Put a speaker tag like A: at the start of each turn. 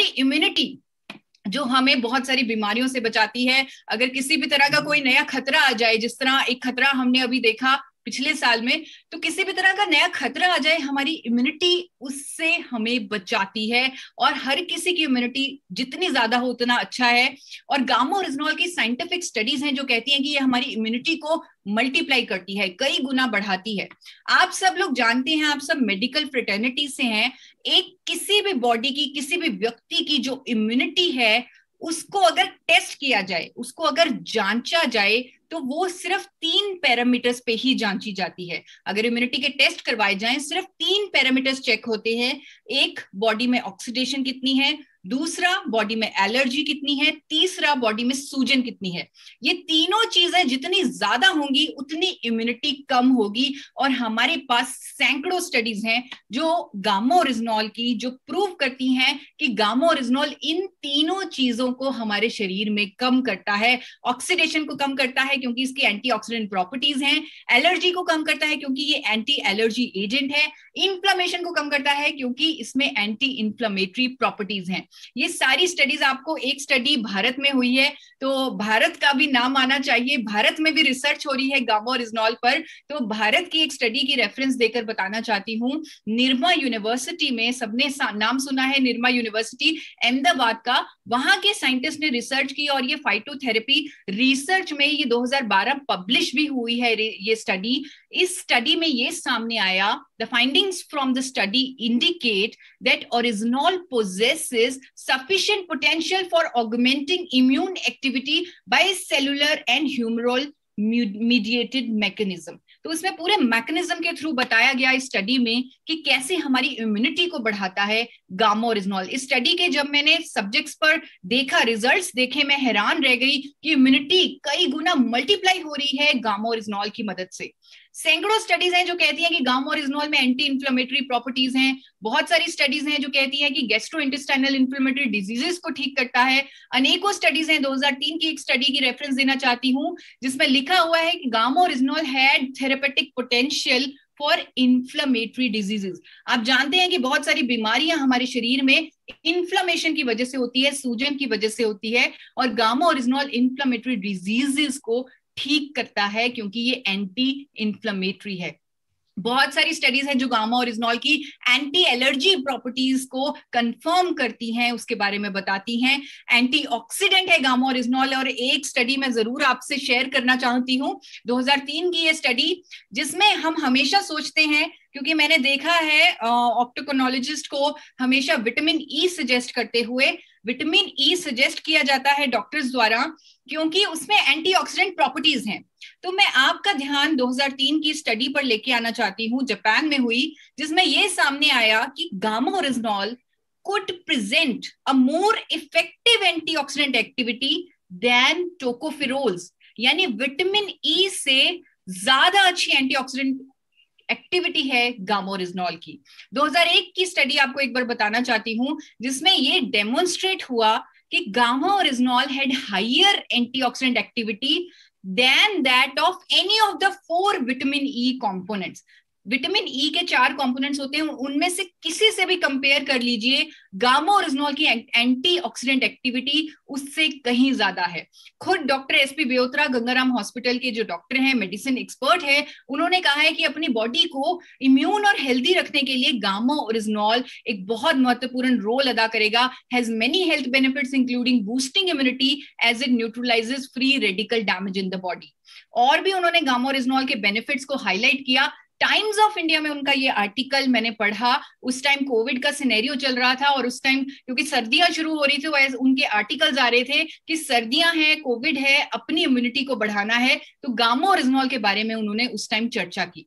A: Immunity जो हमें बहुत सारी बीमारियों से बचाती है। अगर किसी भी तरह का कोई नया खतरा आ जाए, जिस तरह एक खतरा हमने अभी देखा पिछले साल में, तो किसी भी तरह का नया खतरा आ जाए, हमारी इम्यूनिटी उससे हमें बचाती है। और हर किसी की इम्यूनिटी जितनी ज्यादा हो उतना अच्छा है। और गामा ओरिजिनॉल की साइंटिफिक स्टडीज हैं जो कहती हैं कि ये हमारी इम्यूनिटी को मल्टीप्लाई करती है, कई गुना बढ़ाती है। आप सब लोग जानते हैं, आप सब मेडिकल फ्रेटर्निटी से हैं, एक किसी भी बॉडी की, किसी भी व्यक्ति की जो इम्यूनिटी है, उसको अगर टेस्ट किया जाए, उसको अगर जांचा जाए, तो वो सिर्फ 3 पैरामीटर्स पे ही जांची जाती है। अगर इम्यूनिटी के टेस्ट करवाए जाएं, सिर्फ 3 पैरामीटर्स चेक होते हैं। एक, बॉडी में ऑक्सीडेशन कितनी है, दूसरा बॉडी में एलर्जी कितनी है, तीसरा बॉडी में सूजन कितनी है। ये तीनों चीजें जितनी ज्यादा होंगी उतनी इम्यूनिटी कम होगी। और हमारे पास सैकड़ों स्टडीज हैं जो गामा ओरिजिनॉल की, जो प्रूव करती हैं कि गामा ओरिजिनॉल इन तीनों चीजों को हमारे शरीर में कम करता है। ऑक्सीडेशन को कम करता है क्योंकि इसकी एंटीऑक्सीडेंट प्रॉपर्टीज हैं, एलर्जी को कम करता है क्योंकि ये एंटी एलर्जी एजेंट है, इन्फ्लेमेशन को कम करता है क्योंकि इसमें एंटी इन्फ्लेमेटरी प्रॉपर्टीज हैं। ये सारी स्टडीज, आपको एक स्टडी भारत में हुई है तो भारत का भी नाम आना चाहिए, भारत में भी रिसर्च हो रही है गामा ओरिजिनॉल पर। तो भारत की एक स्टडी की रेफरेंस देकर बताना चाहती हूँ। निरमा यूनिवर्सिटी में, सबने नाम सुना है निरमा यूनिवर्सिटी अहमदाबाद का, वहां के साइंटिस्ट ने रिसर्च की और ये फाइटोथेरेपी रिसर्च में ये 2012 पब्लिश भी हुई है ये स्टडी। इस स्टडी में ये सामने आया, the findings from the study indicate that original possesses sufficient potential for augmenting immune activity by cellular and humoral mediated mechanism। तो इसमें पूरे मैकेनिज्म के थ्रू बताया गया इस स्टडी में कि कैसे हमारी इम्यूनिटी को बढ़ाता है गामा ओरिजिनॉल। इस स्टडी के जब मैंने सब्जेक्ट्स पर देखा, रिजल्ट्स देखे, मैं हैरान रह गई कि इम्यूनिटी कई गुना मल्टीप्लाई हो रही है गामा ओरिजिनॉल की मदद से। सैकड़ों स्टडीज हैं जो कहती हैं कि गामा ओरिजिनॉल में एंटी इन्फ्लेमेटरी प्रॉपर्टीज हैं। बहुत सारी स्टडीज हैं जो कहती हैं कि गैस्ट्रो इंटेस्टाइनल इन्फ्लेमेटरी डिजीजेस को ठीक करता है। अनेकों स्टडीज हैं, 2003 की एक स्टडी की रेफरेंस देना चाहती हूं जिसमें लिखा हुआ है कि gamma oryzanol had therapeutic potential for inflammatory diseases. आप जानते हैं कि बहुत सारी बीमारियां हमारे शरीर में इन्फ्लेमेशन की वजह से होती है, सूजन की वजह से होती है, और गामा ओरिजिनॉल इन्फ्लेमेटरी डिजीजेस को ठीक करता है क्योंकि ये एंटी इन्फ्लेमेटरी है। बहुत सारी स्टडीज हैं जो गामा ओरिजिनॉल की एंटी एलर्जी प्रॉपर्टीज को कंफर्म करती हैं, उसके बारे में बताती हैं। एंटीऑक्सीडेंट है गामा ओरिजिनॉल। और एक स्टडी मैं जरूर आपसे शेयर करना चाहती हूँ, 2003 की ये स्टडी, जिसमें हम हमेशा सोचते हैं, क्योंकि मैंने देखा है ऑप्टोकोनोलॉजिस्ट को हमेशा विटामिन ई सजेस्ट करते हुए, विटामिन ई सजेस्ट किया जाता है डॉक्टर्स द्वारा क्योंकि उसमें एंटीऑक्सीडेंट प्रॉपर्टीज हैं। तो मैं आपका ध्यान 2003 की स्टडी पर लेके आना चाहती हूँ, जापान में हुई, जिसमें यह सामने आया कि gamma original could present a more effective antioxidant activity than tocopherols, यानी विटामिन ई से ज्यादा अच्छी एंटीऑक्सीडेंट एक्टिविटी है गामा ओरिजिनॉल की। 2001 की स्टडी आपको एक बार बताना चाहती हूं जिसमें ये डेमोन्स्ट्रेट हुआ कि gamma oryzanol had higher antioxidant activity than that of any of the 4 vitamin E components. Vitamin E के 4 कंपोनेंट्स होते हैं, उनमें से किसी से भी कंपेयर कर लीजिए, गामा ओरिजिनॉल की एंटीऑक्सीडेंट एक्टिविटी उससे कहीं ज्यादा है। खुद डॉक्टर एसपी बेओत्रा गंगाराम हॉस्पिटल के जो डॉक्टर हैं, मेडिसिन एक्सपर्ट है, उन्होंने कहा है कि अपनी बॉडी को इम्यून और हेल्दी रखने के लिए गामा ओरिजिनॉल एक बहुत महत्वपूर्ण रोल अदा करेगा। Has many health benefits including boosting immunity as it neutralises free radical damage in the body. और भी उन्होंने गामा ओरिजिनॉल के बेनिफिट्स को हाईलाइट किया। टाइम्स ऑफ इंडिया में उनका ये आर्टिकल मैंने पढ़ा, उस टाइम कोविड का सिनेरियो चल रहा था और उस टाइम क्योंकि सर्दियां शुरू हो रही थी, उनके आर्टिकल्स आ रहे थे कि सर्दियां हैं, कोविड है, अपनी इम्यूनिटी को बढ़ाना है, तो गामा ओरिजिनॉल के बारे में उन्होंने उस टाइम चर्चा की।